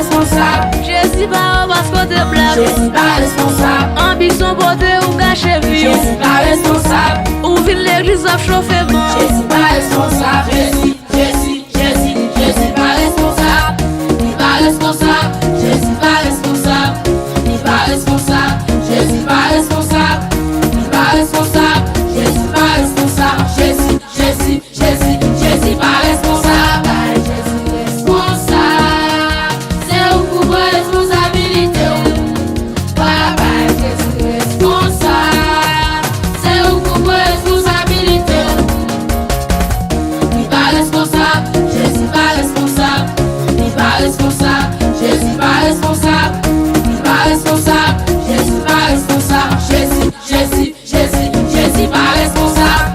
responsable. Jésus pas parce qu'on te blague. Jésus pas responsable. Ambition beauté ou gâcher vie. Jésus pas responsable. Ou ville l'église a chauffé bon. Jésus pas responsable. Jésus pas responsable. Il pas responsable. Jésus pas responsable. Il pas responsable. Jésus pas responsable. Il pas responsable. Jésus pas responsable. Jésus pas responsable. Jésus responsable. C'est où pour vos responsabilités. Papa, Jésus responsable. C'est où pour vos responsabilités. Il pas responsable. Jésus pas responsable. Il pas responsable. Jésus pas responsable. Il pas responsable. Jésus pas responsable. Jésus pas responsable.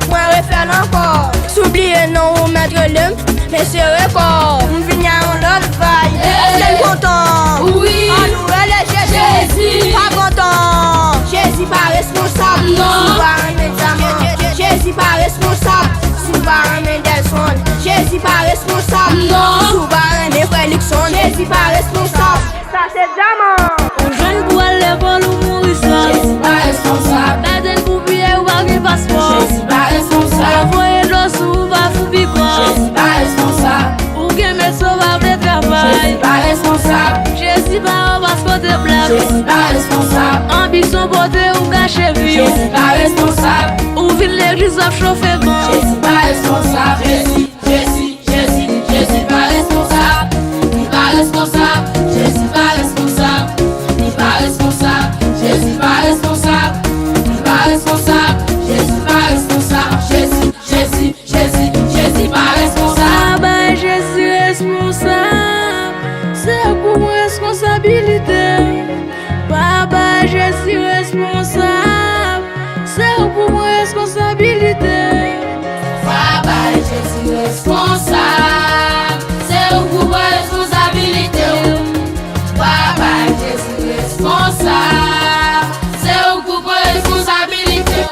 Moi refaire encore. S'oublier non ou mettre l'homme, mais c'est record. On vient en l'autre vaille. C'est content. Oui. En nouvelle Jésus. Pas content. Jésus pas responsable. Non. Jésus pas responsable. Souvent Mendelssohn. Jésus pas responsable. Non. Souvent Félixson. Jésus pas responsable. Ça c'est diamant. On jeune pour aller pour le mourir seul. Jésus pas responsable. Baden pour payer ou pas de passeport. Jésus pas responsable. Envoyer de l'eau sous va fou bicor. Jésus pas responsable. Ou que mes sauvages de Jésus travail. pas responsable. Jésus pas parce qu'on te blague. Jésus pas responsable. Ambition beauté ou gâcher vie. Jésus pas responsable. Ou ville l'église a chauffé bon. Jésus pas responsable. Jésus pas responsable. Il pas responsable. Jésus pas responsable. Il pas responsable. Jésus pas responsable. Il pas responsable. Jésus pas responsable. Jésus pas responsable. Ah ben Jésus responsable. C'est pour moi responsabilité. Papa Jésus responsable. C'est pour moi responsabilité. Papa, Jésus responsable. C'est où pour vos responsabilités. Papa, Jésus responsable. C'est où pour vos responsabilités.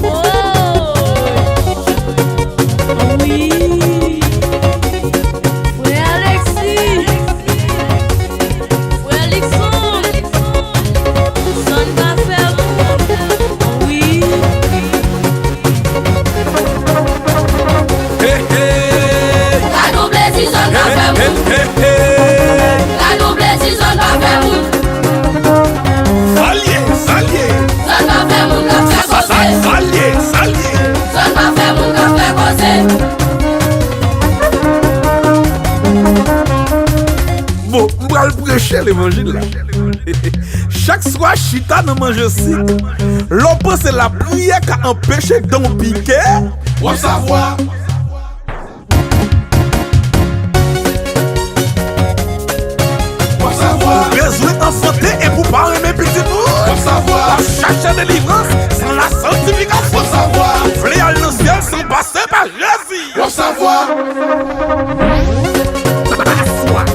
Oh oui. Frère Alexis. Frère Alexon. Son va faire oui. La double saison va faire route. La double saison va faire route. Son va faire mon café causer. Son va faire mon café causer. Bon, on va le prêcher l'évangile là. Chaque soir, chita nous mange aussi. L'on pense que la prière qui a empêché d'en piquer. On va savoir. Besoin d'enfanter et pour pas aimer petit bout. Faut savoir. Chercher délivrance sans la sanctification. Faut savoir. Voulez aller dans le ciel sans passer par Jésus. Faut savoir. Faut savoir.